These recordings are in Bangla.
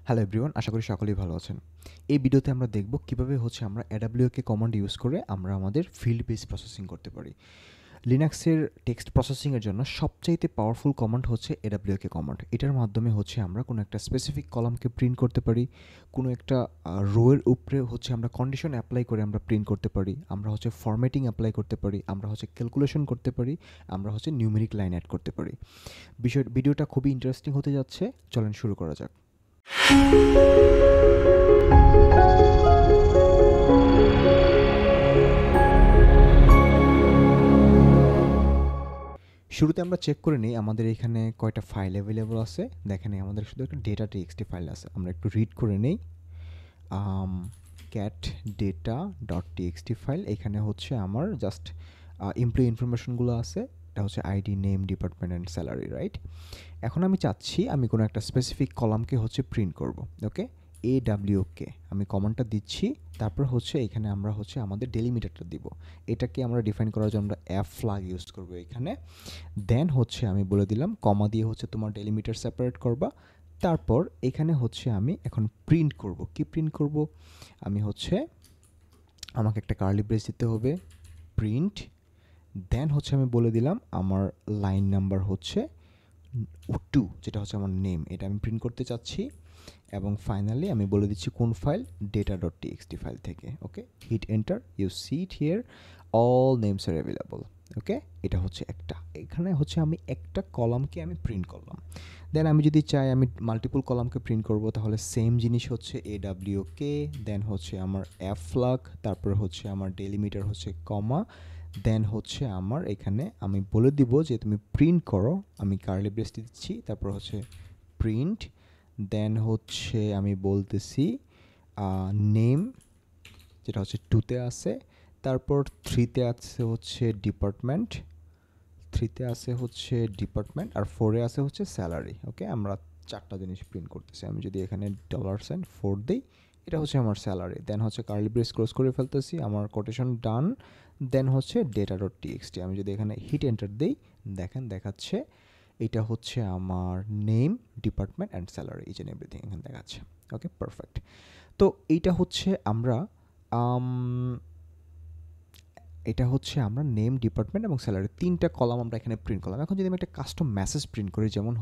হ্যালো এভরিওয়ান, আশা করি সকলেই ভালো আছেন। এই ভিডিওতে আমরা দেখব কিভাবে আমরা AWK কমান্ড ইউজ করে আমরা আমাদের ফিল্ড বেস প্রসেসিং করতে পারি। লিনাক্সের টেক্সট প্রসেসিং এর জন্য সবচাইতে পাওয়ারফুল কমান্ড হচ্ছে AWK কমান্ড। এটার মাধ্যমে আমরা কোনো একটা স্পেসিফিক কলামকে প্রিন্ট করতে পারি। কোনো একটা রো এর উপরে আমরা কন্ডিশন এপ্লাই করে আমরা প্রিন্ট করতে পারি। আমরা ফরম্যাটিং এপ্লাই করতে পারি। আমরা ক্যালকুলেশন করতে পারি। আমরা নিউমেরিক লাইন এড করতে পারি। ভিডিওটা খুবই ইন্টারেস্টিং হতে যাচ্ছে। চলেন শুরু করা যাক। শুরুতে আমরা চেক করে নিই আমাদের এখানে কয়টা ফাইল অ্যাভেলেবল আছে। দেখেন আমাদের শুধু একটা ডেটা টিএক্সটি ফাইল আছে। আমরা একটু রিড করে নেই। Cat data dot TXT file, এখানে আমার জাস্ট এমপ্লয়ি ইনফরমেশনগুলো আছে। এটা ID, name, department and salary, right? এখন আমি চাচ্ছি আমি কোনো একটা স্পেসিফিক কলামকে প্রিন্ট করব। ওকে, AWK আমি কমান্ডটা দিচ্ছি। তারপর এখানে আমরা আমাদের ডেলিমিটারটা দিব। এটাকে আমরা ডিফাইন করার জন্য আমরা এফ ফ্ল্যাগ ইউজ করব এখানে। দেন আমি বলে দিলাম কমা দিয়ে তোমার ডেলিমিটার সেপারেট করবা। তারপর এখানে আমি এখন প্রিন্ট করব। কি প্রিন্ট করব? আমি আমাকে একটা কার্লি ব্রেস দিতে হবে, প্রিন্ট। দেন আমি বলে দিলাম আমার লাইন নাম্বার 2, যেটা আমার নেম, এটা আমি প্রিন্ট করতে চাচ্ছি। এবং ফাইনালি আমি বলে দিচ্ছি কোন ফাইল, data.txt ফাইল থেকে। Okay, hit enter, you see it here, all names are available. Okay, এটা একটা, এখানে আমি একটা কলামকে আমি প্রিন্ট করলাম। দেন আমি যদি চাই আমি মাল্টিপল কলামকে প্রিন্ট করব, তাহলে সেম জিনিস AWK, দেন আমার এফ ফ্ল্যাগ, তারপর আমার ডেলিমিটার কমা, দেন আমার এখানে আমি বলে দিব যে তুমি প্রিন্ট করো। আমি কার্লি ব্রেস দিচ্ছি, তারপর প্রিন্ট। দেন আমি বলতেছি নেম, যেটা 2তে আছে। তারপর 3তে আছে ডিপার্টমেন্ট, 3তে আছে ডিপার্টমেন্ট, আর 4এ আছে স্যালারি। ওকে, আমরা 4টা জিনিস প্রিন্ট করতেছি। আমি যদি এখানে $4 দিই, এটা আমার স্যালারি। দেন কার্লি ব্রেস ক্লোজ করে ফেলতেছি, আমার কোটেশন ডান। দেন data.txt, আমি যদি এখানে হিট এন্টার দিই, দেখেন দেখাচ্ছে এটা আমার name, department and salary, each and everything এখানে দেখাচ্ছে। Okay, perfect. তো এইটা আমরা এটা আমরা নেম, ডিপার্টমেন্ট এবং স্যালারি 3টা কলাম আমরা এখানে প্রিন্ট করলাম। এখন যদি আমি একটা কাস্টম মেসেজ প্রিন্ট করি, যেমন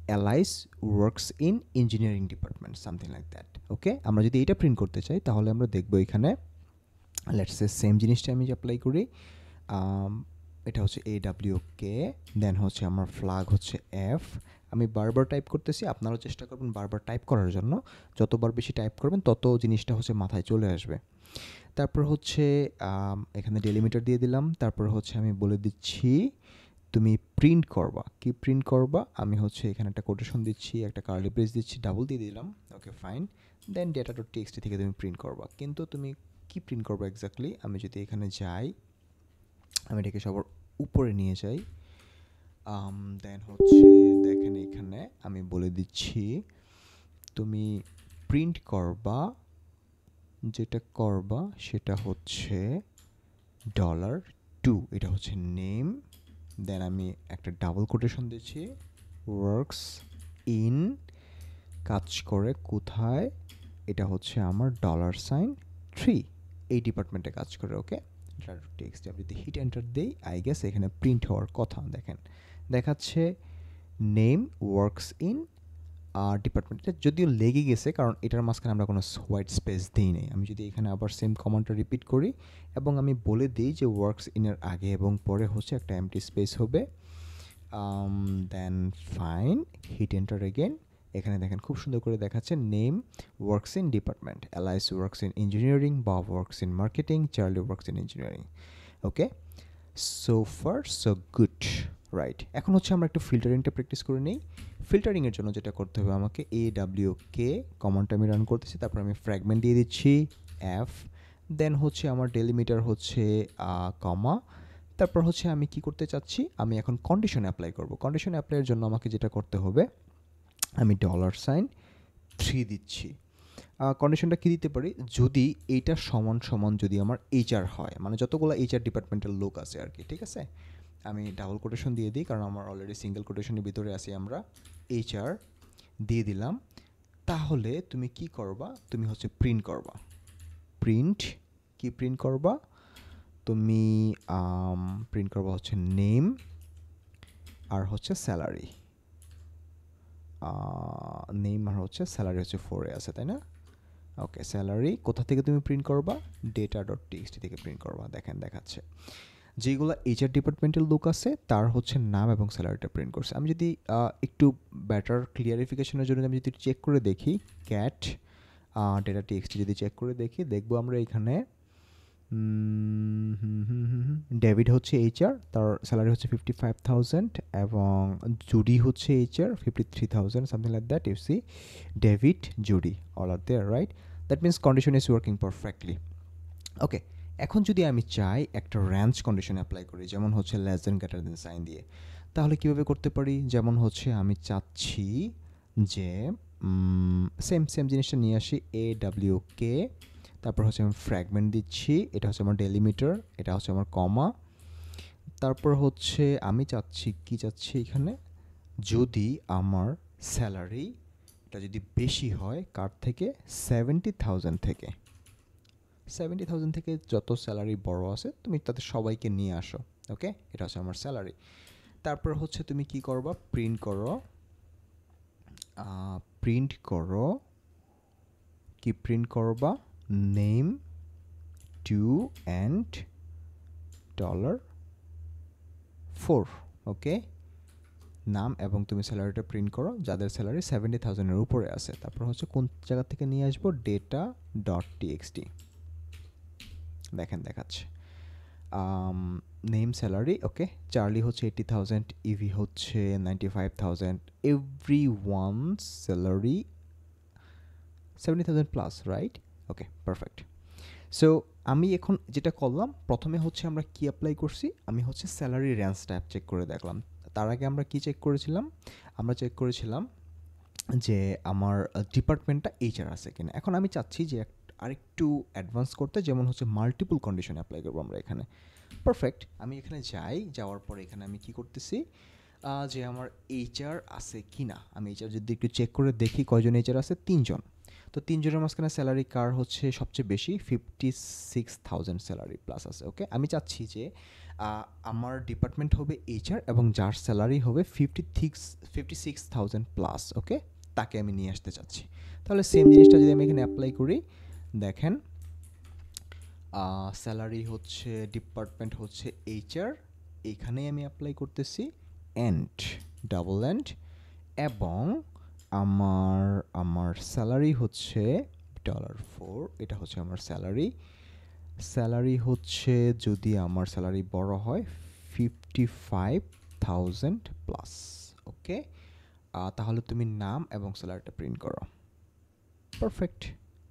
Alice works in engineering department, something like that. Okay, আমরা যদি এটা প্রিন্ট করতে চাই, তাহলে আমরা দেখবো এখানে লেটস সে সেম জিনিসটা আমি অ্যাপ্লাই করি। এটা AWK, দেন আমার ফ্ল্যাগ এফ। আমি বারবার টাইপ করতেছি, আপনারাও চেষ্টা করবেন বারবার টাইপ করার জন্য। যতবার বেশি টাইপ করবেন তত জিনিসটা মাথায় চলে আসবে। তারপর এখানে ডেলিমিটার দিয়ে দিলাম। তারপর আমি বলে দিচ্ছি তুমি প্রিন্ট করবা। কি প্রিন্ট করবা? আমি এখানে একটা কোটেশন দিচ্ছি, একটা কার্লি ব্রেস দিচ্ছি, ডাবল দিয়ে দিলাম। ওকে, ফাইন। দেন data.txt থেকে তুমি প্রিন্ট করবা। কিন্তু তুমি কি প্রিন্ট করবা এক্স্যাক্টলি? আমি যদি এখানে যাই, আমি এটাকে সবার উপরে নিয়ে যাই। দেন দেখেন এখানে আমি বলে দিচ্ছি তুমি প্রিন্ট করবা, যেটা করবা সেটা $2, এটা নেম। দেন আমি একটা ডাবল কোটেশন দিচ্ছি, ওয়ার্কস ইন, কাজ করে কোথায়, এটা আমার $3, এই ডিপার্টমেন্টে কাজ করে। ওকে, টেক্সট আমি যদি হিট এন্টার দেই, আই গেস এখানে প্রিন্ট হওয়ার কথা। দেখেন দেখাচ্ছে নেম, ওয়ার্কস ইন ডিপার্টমেন্ট। এটা যদিও লেগে গেছে, কারণ এটার মাঝখানে আমরা কোনো হোয়াইট স্পেস দিই নেই। আমি যদি এখানে আবার সেম কমান্ডটা রিপিট করি এবং আমি বলে দিই যে ওয়ার্কস ইনের আগে এবং পরে একটা এমটি স্পেস হবে, দেন ফাইন, হিট এন্টার এগেন। এখানে দেখেন খুব সুন্দর করে দেখাচ্ছে name works in department, Alice works in engineering, Bob works in marketing, Charlie works in engineering. Okay, so far so good, right? এখন আমরা একটু ফিল্টারিংটা প্র্যাকটিস করে নিই। ফিল্টারিংয়ের জন্য যেটা করতে হবে, আমাকে AWK কমান্ডটা আমি রান করতেছি, তারপর আমি ফ্র্যাগমেন্ট দিয়ে দিচ্ছি এফ। দেন আমার ডেলিমিটার কমা। তারপর আমি কি করতে চাচ্ছি, আমি এখন কন্ডিশন অ্যাপ্লাই করব। কন্ডিশন অ্যাপ্লাইয়ের জন্য আমাকে যেটা করতে হবে, আমি $3 দিচ্ছি। কন্ডিশনটা কি দিতে পারি, যদি এইটা সমান সমান যদি আমার HR হয়, মানে যতগুলো HR ডিপার্টমেন্টের লোক আছে আর কি, ঠিক আছে? আমি ডাবল কোটেশন দিয়ে দিই, কারণ আমার অলরেডি সিঙ্গেল কোটেশনের ভিতরে আছি আমরা। HR দিয়ে দিলাম। তাহলে তুমি কি করবা, তুমি হচ্ছে প্রিন্ট করবা। প্রিন্ট কি প্রিন্ট করবা, তুমি প্রিন্ট করবা হচ্ছে নেম আর হচ্ছে স্যালারি। নেম আর হচ্ছে স্যালারি হচ্ছে 4 এ আছে, তাই না? ওকে, স্যালারি কোথা থেকে তুমি প্রিন্ট করবা, data.txt থেকে প্রিন্ট করবা। দেখেন দেখাচ্ছে যেগুলো এইচআর ডিপার্টমেন্টাল লোক আছে তার হচ্ছে নাম এবং স্যালারিটা প্রিন্ট করছে। আমি যদি একটু বেটার ক্লিয়ারিফিকেশনের জন্য আমি যদি চেক করে দেখি ক্যাট data.txt যদি চেক করে দেখি, দেখবো আমরা এখানে ডেভিড হচ্ছে এইচআর, তার স্যালারি হচ্ছে 55,000 এবং জুডি হচ্ছে HR 53,000 something like that. You see David, Judy all are there, right? That means condition is working perfectly. Okay, এখন যদি আমি চাই একটা রেঞ্জ কন্ডিশন অ্যাপ্লাই করি, যেমন হচ্ছে less than greater than sign দিয়ে, তাহলে কীভাবে করতে পারি? যেমন হচ্ছে আমি চাচ্ছি যে সেম জিনিসটা নিয়ে আসি, AWK, তারপর হচ্ছে আমি ফ্র্যাগমেন্ট দিচ্ছি, এটা হচ্ছে আমার ডেলিমিটার, এটা হচ্ছে আমার কমা। তারপর হচ্ছে আমি চাচ্ছি এখানে যদি আমার স্যালারি এটা যদি বেশি হয় কার থেকে, 70,000 থেকে। 70,000 থেকে যত স্যালারি বড় আছে তুমি তাদের সবাইকে নিয়ে আসো। ওকে, এটা হচ্ছে আমার স্যালারি। তারপর হচ্ছে তুমি কি করবা, প্রিন্ট করো কি প্রিন্ট করবা, নেম টু অ্যান্ড $4। ওকে, নাম এবং তুমি স্যালারিটা প্রিন্ট করো যাদের স্যালারি 70,000-এর উপরে আছে। তারপর হচ্ছে কোন জায়গা থেকে নিয়ে আসবো, data.txt। দেখেন দেখাচ্ছে নেম স্যালারি, ওকে, চার্লি হচ্ছে 80,000, ইভি হচ্ছে 95,000, every one salary 70,000 plus, right? Okay, perfect. So আমি এখন যেটা করলাম, প্রথমে হচ্ছে আমরা কি অ্যাপ্লাই করছি, আমি হচ্ছে স্যালারি রেঞ্জটা চেক করে দেখলাম। তার আগে আমরা কি চেক করেছিলাম, আমরা চেক করেছিলাম যে আমার ডিপার্টমেন্টটা এইচআর আছে কিনা। এখন আমি চাচ্ছি যে আরেকটু অ্যাডভান্স করতে, যেমন হচ্ছে মাল্টিপল কন্ডিশন অ্যাপ্লাই করবো আমরা এখানে। পারফেক্ট, আমি এখানে যাওয়ার পরে এখানে আমি কি করতেছি, যে আমার এইচআর আছে কি না, আমি এইচআর যদি একটু চেক করে দেখি কয়জন এইচআর আছে, 3 জন। তো 3 জনের মাঝখানে স্যালারি কার হচ্ছে সবচেয়ে বেশি, 56,000 স্যালারি প্লাস আছে। ওকে, আমি চাচ্ছি যে আমার ডিপার্টমেন্ট হবে এইচআর এবং যার স্যালারি হবে 56,000 প্লাস, ওকে, তাকে আমি নিয়ে আসতে চাচ্ছি। তাহলে সেম জিনিসটা যদি আমি এখানে অ্যাপ্লাই করি, দেখেন স্যালারি হচ্ছে ডিপার্টমেন্ট হচ্ছে এইচআর, এইখানেই আমি অ্যাপ্লাই করতেছি ডাবল এন্ড এবং আমার স্যালারি হচ্ছে $4, এটা হচ্ছে আমার স্যালারি হচ্ছে যদি আমার স্যালারি বড় হয় 55,000 প্লাস। ওকে, তাহলে তুমি নাম এবং স্যালারিটা প্রিন্ট করো। পারফেক্ট,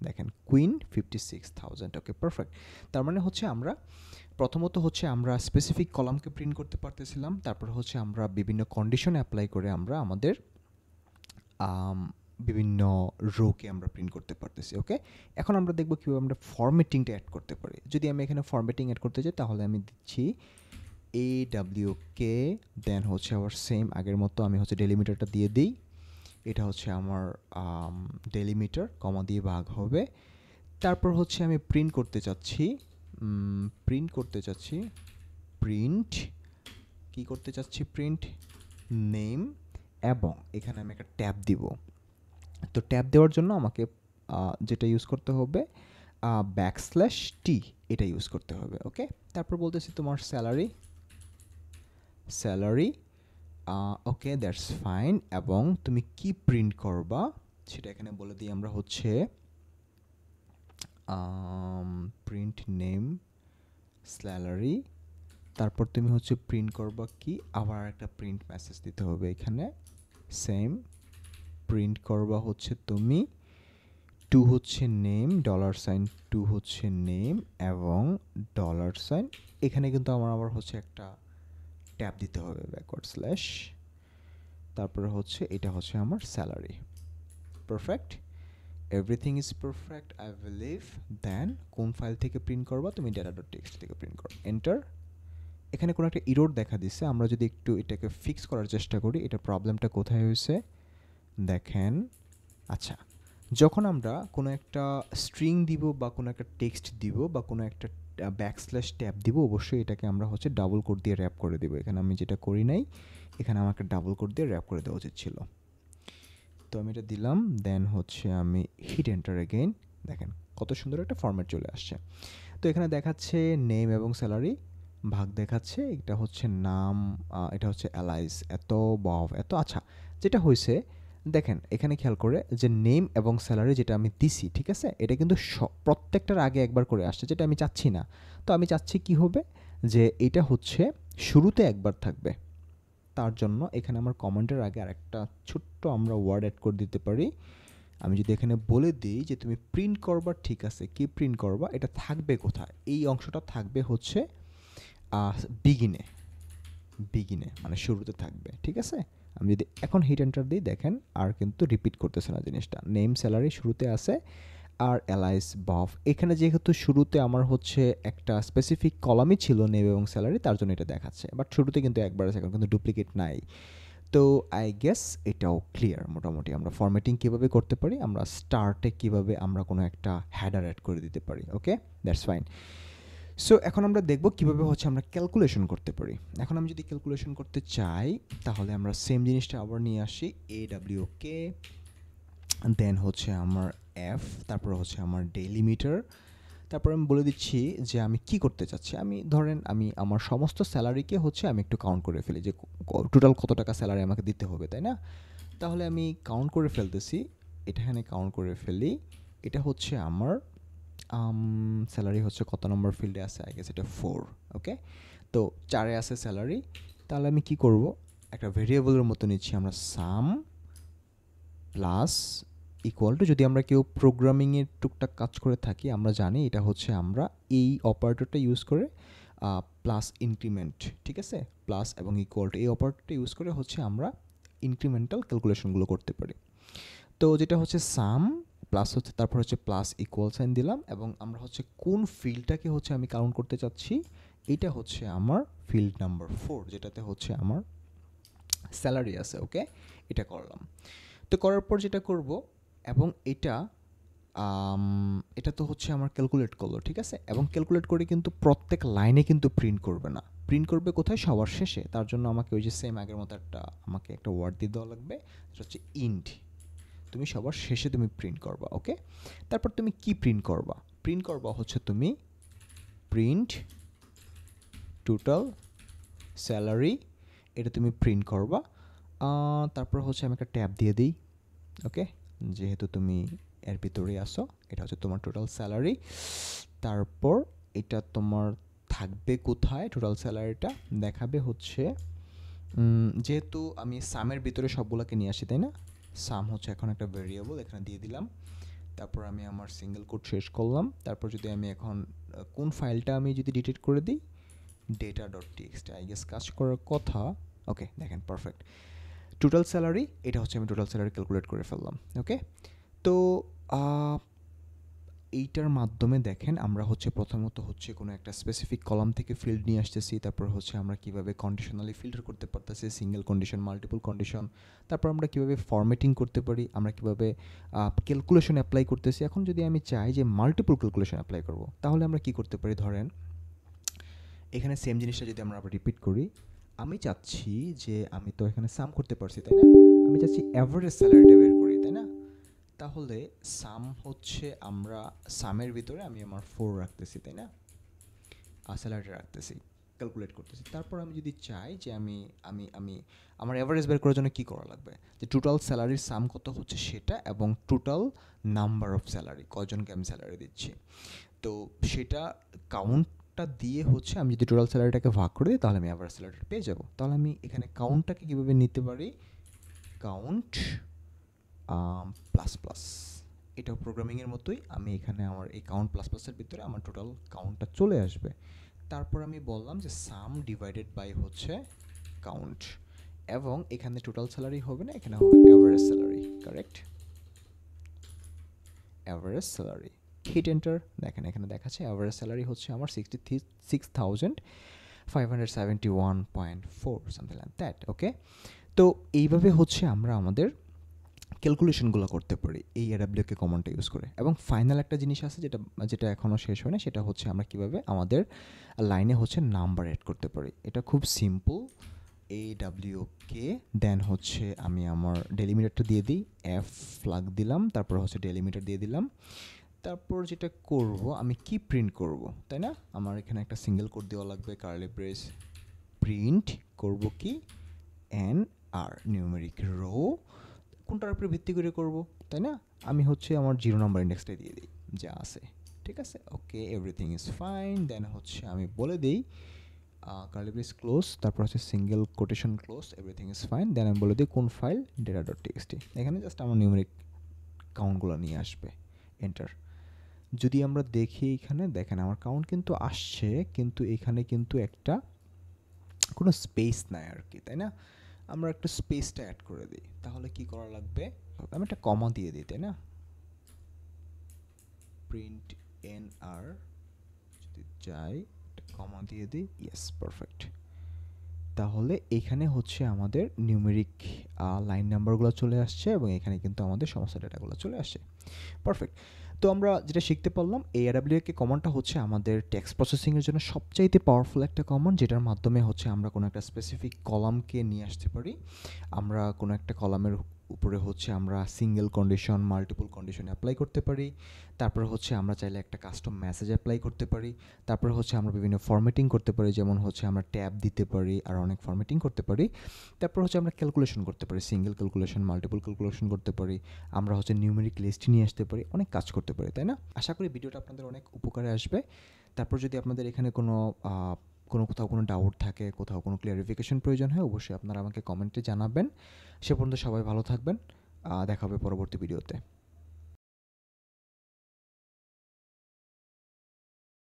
দেখেন কুইন 56,000। ওকে, পারফেক্ট। তার মানে হচ্ছে আমরা প্রথমত হচ্ছে আমরা স্পেসিফিক কলামকে প্রিন্ট করতে পারতেছিলাম, তারপর হচ্ছে আমরা বিভিন্ন কন্ডিশন অ্যাপ্লাই করে আমরা আমাদের বিভিন্ন রোকে আমরা প্রিন্ট করতে পারতেছি। ওকে, এখন আমরা দেখব কীভাবে আমরা ফরম্যাটিংটা অ্যাড করতে পারি। যদি আমি এখানে ফরম্যাটিং অ্যাড করতে চাই তাহলে আমি দিচ্ছি AWK, দেন হচ্ছে আবার সেম আগের মতো আমি হচ্ছে ডেলিমিটারটা দিয়ে দিই, এটা হচ্ছে আমার ডেলিমিটার, কমা দিয়ে ভাগ হবে। তারপর হচ্ছে আমি প্রিন্ট করতে চাচ্ছি প্রিন্ট নেম এবং এখানে আমি একটা ট্যাব দিব। তো ট্যাব দেওয়ার জন্য আমাকে যেটা ইউজ করতে হবে \t, এটা ইউজ করতে হবে। ওকে, তারপর বলতেছি তোমার স্যালারি ওকে, দ্যাটস ফাইন, এবং তুমি কি প্রিন্ট করবা সেটা এখানে বলে দিই আমরা হচ্ছে প্রিন্ট নেম স্যালারি, তারপর তুমি হচ্ছে প্রিন্ট করবা কি, আবার একটা প্রিন্ট মেসেজ দিতে হবে এখানে, সেম প্রিন্ট করবা হচ্ছে তুমি $2 হচ্ছে নেম, $2 হচ্ছে নেম এবং $, এখানে কিন্তু আমার আবার হচ্ছে একটা ট্যাব দিতে হবে ব্যাকওয়ার্ড স্ল্যাশ, তারপরে হচ্ছে এটা হচ্ছে আমার salary. Perfect, everything is perfect I believe. Then কোন ফাইল থেকে প্রিন্ট করবা, তুমি data.txt থেকে প্রিন্ট করো, এন্টার। এখানে কোনো একটা ইরর দেখা দিচ্ছে, আমরা যদি একটু এটাকে ফিক্স করার চেষ্টা করি, এটা প্রবলেমটা কোথায় হয়েছে দেখেন। আচ্ছা, যখন আমরা কোনো একটা স্ট্রিং দিব বা কোনো একটা টেক্সট দিব বা কোনো একটা ব্যাকস্ল্যাশ ট্যাব দিব, অবশ্যই এটাকে আমরা হচ্ছে ডাবল কোট দিয়ে র্যাপ করে দেবো। এখানে আমি যেটা করি নাই, এখানে আমাকে ডাবল কোট দিয়ে র্যাপ করে দেওয়া উচিত ছিল। তো আমি এটা দিলাম, দেন হচ্ছে আমি হিট এন্টার এগেইন। দেখেন কত সুন্দর একটা ফরম্যাট চলে আসছে। তো এখানে দেখাচ্ছে নেম এবং স্যালারি ভাগ দেখাচ্ছে, এটা হচ্ছে নাম, এটা হচ্ছে অ্যালাইস, এত বব এত। আচ্ছা, যেটা হয়েছে দেখেন এখানে খেয়াল করে যে নেম এবং স্যালারি যেটা আমি দিছি, ঠিক আছে, এটা কিন্তু প্রত্যেকটার আগে একবার করে আসছে, যেটা আমি চাচ্ছি না। তো আমি চাচ্ছি কি হবে, যে এটা হচ্ছে শুরুতে একবার থাকবে। তার জন্য এখানে আমার কমেন্টের আগে আরেকটা ছোট্ট আমরা ওয়ার্ড অ্যাড করে দিতে পারি। আমি যদি এখানে বলে দিই যে তুমি প্রিন্ট করবা, ঠিক আছে, কি প্রিন্ট করবা, এটা থাকবে কোথায়, এই অংশটা থাকবে হচ্ছে বিগিনে, বিগিনে মানে শুরুতে থাকবে, ঠিক আছে। আমি যদি এখন হিট এন্টার দিই, দেখেন আর কিন্তু রিপিট করতেছে না জিনিসটা, নেম স্যালারি শুরুতে আছে, আর অ্যালাইস বাফ এখানে যেহেতু শুরুতে আমার হচ্ছে একটা স্পেসিফিক কলামই ছিল নেম এবং স্যালারি, তার জন্য এটা দেখাচ্ছে, বাট শুরুতে কিন্তু একবার আছে, এখন কিন্তু ডুপ্লিকেট নাই। তো আই গেস এটাও ক্লিয়ার মোটামুটি। আমরা ফরম্যাটিং কীভাবে করতে পারি, আমরা স্টার্টে কীভাবে আমরা কোনো একটা হ্যাডার অ্যাড করে দিতে পারি। ওকে, দ্যাটস ফাইন। সো এখন আমরা দেখব কীভাবে হচ্ছে আমরা ক্যালকুলেশন করতে পারি। এখন আমি যদি ক্যালকুলেশন করতে চাই, তাহলে আমরা সেম জিনিসটা আবার নিয়ে আসি, AWK, দেন হচ্ছে আমার এফ, তারপর হচ্ছে আমার ডেইলি মিটার। তারপর আমি বলে দিচ্ছি যে আমি কি করতে চাচ্ছি। আমি ধরেন আমি আমার সমস্ত স্যালারিকে হচ্ছে আমি একটু কাউন্ট করে ফেলি, যে টোটাল কত টাকা স্যালারি আমাকে দিতে হবে, তাই না? তাহলে আমি কাউন্ট করে ফেলতেছি, এটা এখানে কাউন্ট করে ফেলি। এটা হচ্ছে আমার স্যালারি হচ্ছে কত নম্বর ফিল্ডে আছে, আই গেস এটা 4। ওকে, তো 4-এ আছে স্যালারি। তাহলে আমি কি করব, একটা ভেরিয়েবলের মতো নিচ্ছি আমরা, সাম প্লাস ইকুয়াল টু, যদি আমরা কেউ প্রোগ্রামিংয়ের টুকটাক কাজ করে থাকি আমরা জানি এটা হচ্ছে আমরা এই অপারেটরটা ইউজ করে প্লাস ইনক্রিমেন্ট, ঠিক আছে, প্লাস এবং ইকুয়াল টু এই অপারেটরটা ইউজ করে হচ্ছে আমরা ইনক্রিমেন্টাল ক্যালকুলেশনগুলো করতে পারি। তো যেটা হচ্ছে সাম প্লাস হচ্ছে, তারপর হচ্ছে প্লাস ইকুয়াল সাইন দিলাম, এবং আমরা হচ্ছে কোন ফিল্ডটাকে হচ্ছে আমি কাউন্ট করতে চাচ্ছি, এটা হচ্ছে আমার ফিল্ড নাম্বার 4, যেটাতে হচ্ছে আমার স্যালারি আছে। ওকে, এটা করলাম। তো করার পর যেটা করব, এবং এটা তো হচ্ছে আমার ক্যালকুলেট করলো, ঠিক আছে, এবং ক্যালকুলেট করে কিন্তু প্রত্যেক লাইনে কিন্তু প্রিন্ট করবে না, প্রিন্ট করবে কোথায়, সবার শেষে। তার জন্য আমাকে ওই যে সেম আগের মতো আমাকে একটা ওয়ার্ড দিয়ে দেওয়া লাগবে, সেটা হচ্ছে ইন্ড। তুমি সবার শেষে তুমি প্রিন্ট করবা। ওকে, তারপর তুমি কি প্রিন্ট করবা, প্রিন্ট করবা হচ্ছে তুমি প্রিন্ট টোটাল স্যালারি, এটা তুমি প্রিন্ট করবা। তারপর হচ্ছে আমি একটা ট্যাব দিয়ে দিই। ওকে, যেহেতু তুমি এর ভিতরে আসো, এটা হচ্ছে তোমার টোটাল স্যালারি। তারপর এটা তোমার থাকবে কোথায়, টোটাল স্যালারিটা দেখাবে হচ্ছে, যেহেতু আমি সামের ভিতরে সবগুলোকে নিয়ে আসি, তাই না, সাম হচ্ছে এখন একটা ভেরিয়েবল, এখানে দিয়ে দিলাম। তারপর আমি আমার সিঙ্গেল কোড শেষ করলাম। তারপর যদি আমি এখন কোন ফাইলটা আমি যদি ডিলিট করে দিই, data.txt, আই গেস কাজ করার কথা। ওকে, দেখেন পারফেক্ট, টোটাল স্যালারি, এটা হচ্ছে আমি টোটাল স্যালারি ক্যালকুলেট করে ফেললাম। ওকে, তো এইটার মাধ্যমে দেখেন আমরা হচ্ছে প্রথমত হচ্ছে কোনো একটা স্পেসিফিক কলাম থেকে ফিল্ড নিয়ে আসতেছি, তারপর হচ্ছে আমরা কীভাবে কন্ডিশনালি ফিল্টার করতে পারতেছি, সিঙ্গেল কন্ডিশন, মাল্টিপল কন্ডিশন, তারপর আমরা কীভাবে ফরম্যাটিং করতে পারি, আমরা কীভাবে ক্যালকুলেশন অ্যাপ্লাই করতেছি। এখন যদি আমি চাই যে মাল্টিপল ক্যালকুলেশন অ্যাপ্লাই করব, তাহলে আমরা কী করতে পারি, ধরেন এখানে সেম জিনিসটা যদি আমরা আবার রিপিট করি, আমি চাচ্ছি যে আমি তো এখানে সাম করতে পারছি, তাই না, আমি চাচ্ছি অ্যাভারেজ স্যালারিটা বের করি, তাই না। তাহলে সাম হচ্ছে আমরা সামের ভিতরে আমি আমার 4 রাখতেছি, তাই না, স্যালারিটা রাখতেছি, ক্যালকুলেট করতেছি। তারপর আমি যদি চাই যে আমি আমি আমি আমার অ্যাভারেজ বের করার জন্য কী করা লাগবে, যে টোটাল স্যালারির সাম কত হচ্ছে সেটা, এবং টোটাল নাম্বার অফ স্যালারি, কয়জনকে আমি স্যালারি দিচ্ছি, তো সেটা কাউন্টটা দিয়ে হচ্ছে আমি যদি টোটাল স্যালারিটাকে ভাগ করে দিই, তাহলে আমি অ্যাভারেজ স্যালারিটা পেয়ে যাব। তাহলে আমি এখানে কাউন্টটাকে কীভাবে নিতে পারি, কাউন্ট প্লাস প্লাস, এটাও প্রোগ্রামিংয়ের মতোই, আমি এখানে আমার এই কাউন্ট প্লাস প্লাসের ভিতরে আমার টোটাল কাউন্টটা চলে আসবে। তারপর আমি বললাম যে সাম ডিভাইডেড বাই হচ্ছে কাউন্ট, এবং এখানে টোটাল স্যালারি হবে না, এখানে হবে average salary, correct, average salary. Hit enter, দেখেন এখানে দেখাচ্ছে অ্যাভারেজ স্যালারি হচ্ছে আমার 66,571.4, সামথিং লাইক দ্যাট। ওকে, তো এইভাবে হচ্ছে আমরা আমাদের ক্যালকুলেশনগুলো করতে পারি এই এডাব্লিউকে কমান্ডটা ইউজ করে। এবং ফাইনাল একটা জিনিস আছে যেটা যেটা এখনও শেষ হয় না, সেটা হচ্ছে আমরা কীভাবে আমাদের লাইনে হচ্ছে নাম্বার অ্যাড করতে পারি। এটা খুব সিম্পল। AWK দেন হচ্ছে আমি আমার ডেলিমিটারটা দিয়ে দিই, F ফ্ল্যাগ দিলাম, তারপর হচ্ছে ডেলিমিটার দিয়ে দিলাম। তারপর যেটা করব, আমি কি প্রিন্ট করব, তাই না? আমার এখানে একটা সিঙ্গেল কোড দেওয়া লাগবে, কার্লি ব্রেস প্রিন্ট করব কি NR নিউমেরিক রো, কোনটার উপরে ভিত্তি করে করব, তাই না? আমি হচ্ছে আমার 0 নাম্বার ইন্ডেক্সটাই দিয়ে দিই যা আছে, ঠিক আছে? Okay, everything is fine. Then হচ্ছে আমি বলে দিই কার্লি ব্রেস ক্লোজ, তারপর হচ্ছে single quotation close, everything is fine. Then আমি বলে দিই কোন ফাইল, data.txt। এখানে জাস্ট আমার নিউমেরিক কাউন্টগুলো নিয়ে আসবে, এন্টার। যদি আমরা দেখি এখানে দেখেন আমার কাউন্ট কিন্তু আসছে, কিন্তু এখানে কিন্তু একটা কোনো স্পেস নাই আর কি, তাই না? আমরা একটা স্পেসটা অ্যাড করে দিই, তাহলে কি করা লাগবে? আমি একটা কমা দিয়ে দিই, তাই না? প্রিন্ট NR যদি যাই, একটা কমা দিয়ে দিই, ইয়েস, পারফেক্ট। তাহলে এখানে হচ্ছে আমাদের নিউমেরিক লাইন নাম্বারগুলো চলে আসছে এবং এখানে কিন্তু আমাদের সমস্ত ডেটাগুলো চলে আসছে, পারফেক্ট। তো আমরা যেটা শিখতে পারলাম, এই AWK কমান্ডটা হচ্ছে আমাদের টেক্সট প্রসেসিংয়ের জন্য সবচাইতে পাওয়ারফুল একটা কমান্ড, যেটার মাধ্যমে হচ্ছে আমরা কোনো একটা স্পেসিফিক কলামকে নিয়ে আসতে পারি। আমরা কোনো একটা কলামের উপরে হচ্ছে আমরা single condition, multiple condition apply করতে পারি। তারপর হচ্ছে আমরা চাইলে একটা কাস্টম মেসেজ অ্যাপ্লাই করতে পারি। তারপর হচ্ছে আমরা বিভিন্ন ফরম্যাটিং করতে পারি, যেমন হচ্ছে আমরা ট্যাব দিতে পারি আর অনেক ফরম্যাটিং করতে পারি। তারপর হচ্ছে আমরা ক্যালকুলেশন করতে পারি, সিঙ্গেল ক্যালকুলেশন, মাল্টিপল ক্যালকুলেশন করতে পারি। আমরা হচ্ছে নিউমেরিক লিস্ট নিয়ে আসতে পারি, অনেক কাজ করতে পারি, তাই না? আশা করি ভিডিওটা আপনাদের অনেক উপকারে আসবে। তারপর যদি আপনাদের এখানে কোথাও কোনো ডাউট থাকে, কোথাও কোনো ক্লিয়ারিফিকেশন প্রয়োজন হয়, অবশ্যই আপনারা আমাকে কমেন্টে জানাবেন। সে পর্যন্ত সবাই ভালো থাকবেন। দেখা হবে পরবর্তী ভিডিওতে।